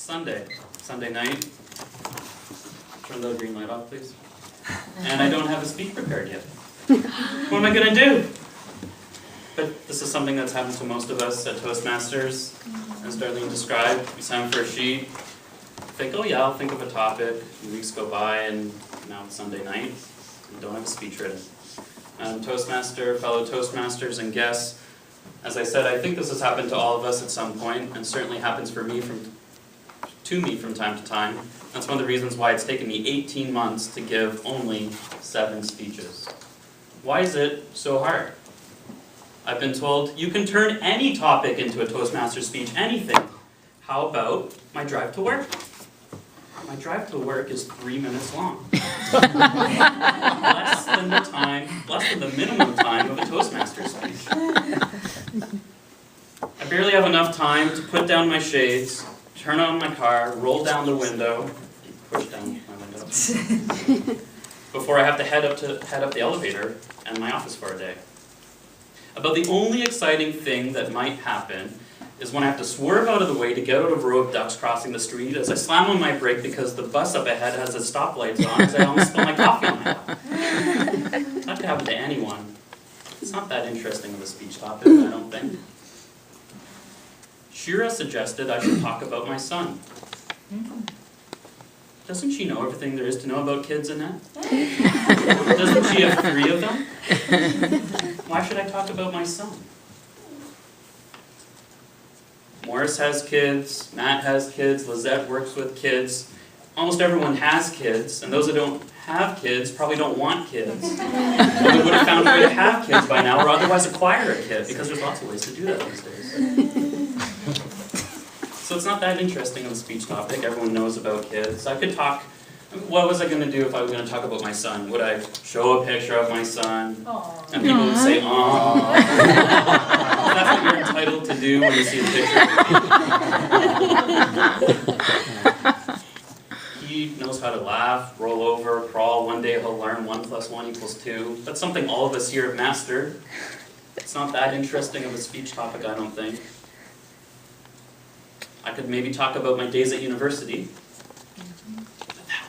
Sunday night. Turn the green light off, please. And I don't have a speech prepared yet. What am I going to do? But this is something that's happened to most of us at Toastmasters. As Darlene described, we sign for a sheet, think, oh yeah, I'll think of a topic. Weeks go by, and now it's Sunday night, and don't have a speech written. Toastmaster, fellow Toastmasters, and guests, as I said, I think this has happened to all of us at some point, and certainly happens to me from time to time. That's one of the reasons why it's taken me 18 months to give only 7 speeches. Why is it so hard? I've been told, you can turn any topic into a Toastmaster speech, anything. How about my drive to work? My drive to work is 3 minutes long. less than the minimum time of a Toastmaster speech. I barely have enough time to put down my shades, turn on my car, roll down the window, push down my window, before I have to head up the elevator and my office for a day. About the only exciting thing that might happen is when I have to swerve out of the way to get out of a row of ducks crossing the street as I slam on my brake because the bus up ahead has its stoplights on as I almost spill my coffee on my lap. That could happen to anyone. It's not that interesting of a speech topic, I don't think. Shira suggested I should talk about my son. Doesn't she know everything there is to know about kids, Annette? Doesn't she have 3 of them? Why should I talk about my son? Morris has kids, Matt has kids, Lizette works with kids. Almost everyone has kids, and those that don't have kids probably don't want kids. Or they would have found a way to have kids by now, or otherwise acquire a kid, because there's lots of ways to do that these days. So it's not that interesting of a speech topic. Everyone knows about kids. I could talk. What was I going to do if I was going to talk about my son? Would I show a picture of my son? Aww. And people would say, "Aww." That's what you're entitled to do when you see a picture. He knows how to laugh, roll over, crawl. One day he'll learn 1 + 1 = 2. That's something all of us here have mastered. It's not that interesting of a speech topic, I don't think. I could maybe talk about my days at university.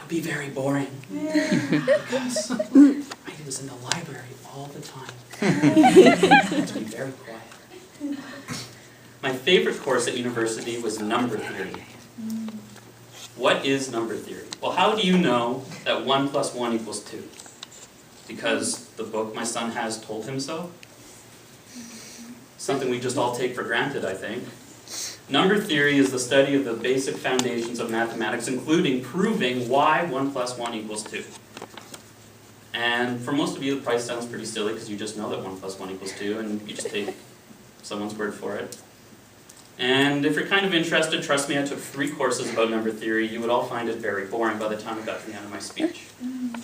Be very boring because I was in the library all the time. I had to be very quiet. My favorite course at university was number theory. What is number theory? Well, how do you know that 1 + 1 = 2? Because the book my son has told him so? Something we just all take for granted, I think. Number theory is the study of the basic foundations of mathematics, including proving why 1 + 1 = 2. And for most of you, the price sounds pretty silly because you just know that 1 + 1 = 2, and you just take someone's word for it. And if you're kind of interested, trust me, I took 3 courses about number theory. You would all find it very boring by the time I got to the end of my speech.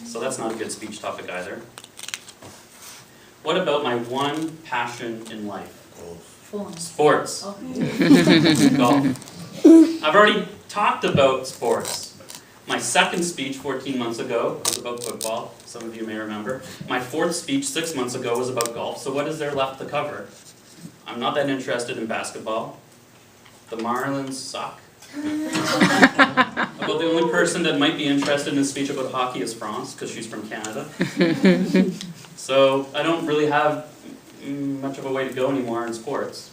So that's not a good speech topic either. What about my one passion in life? Sports. Golf. I've already talked about sports. My second speech 14 months ago was about football. Some of you may remember. My 4th speech 6 months ago was about golf. So what is there left to cover? I'm not that interested in basketball. The Marlins suck. About the only person that might be interested in a speech about hockey is France, because she's from Canada. So I don't really have much of a way to go anymore in sports.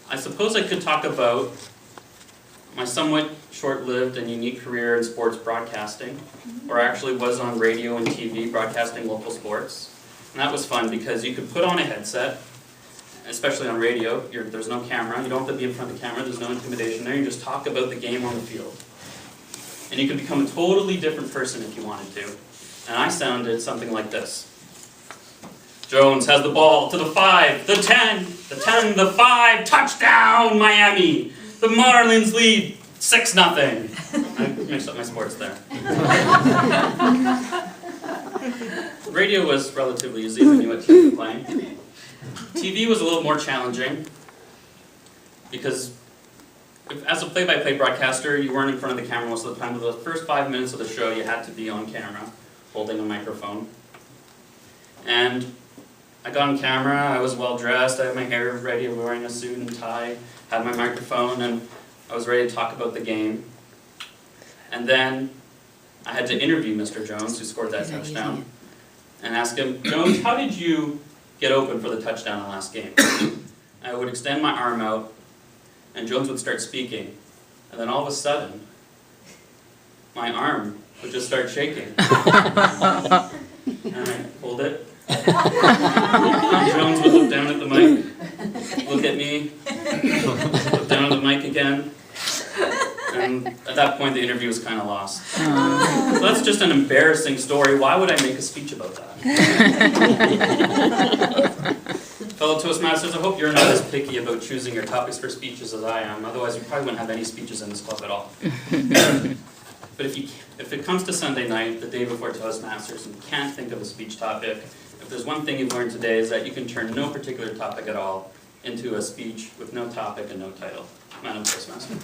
I suppose I could talk about my somewhat short-lived and unique career in sports broadcasting, where I actually was on radio and TV broadcasting local sports. And that was fun because you could put on a headset, especially on radio. There's no camera, you don't have to be in front of the camera, there's no intimidation there, you just talk about the game on the field. And you could become a totally different person if you wanted to. And I sounded something like this. Jones has the ball to the 5, the 10, the 10, the 5, touchdown, Miami! The Marlins lead 6-0. I mixed up my sports there. Radio was relatively easy when you went to playing. TV was a little more challenging because as a play-by-play broadcaster, you weren't in front of the camera most of the time. For the first 5 minutes of the show, you had to be on camera, holding a microphone. And I got on camera, I was well dressed, I had my hair ready, wearing a suit and tie, had my microphone, and I was ready to talk about the game. And then I had to interview Mr. Jones, who scored that touchdown, and ask him, Jones, how did you get open for the touchdown in the last game? I would extend my arm out, and Jones would start speaking, and then all of a sudden, my arm would just start shaking. And I hold it. And Jones would look down at the mic, look at me, look down at the mic again. And at that point, the interview was kind of lost. So that's just an embarrassing story. Why would I make a speech about that? Fellow Toastmasters, I hope you're not as picky about choosing your topics for speeches as I am. Otherwise, you probably wouldn't have any speeches in this club at all. But if it comes to Sunday night, the day before Toastmasters, and you can't think of a speech topic, if there's one thing you've learned today is that you can turn no particular topic at all into a speech with no topic and no title. Madam Toastmaster.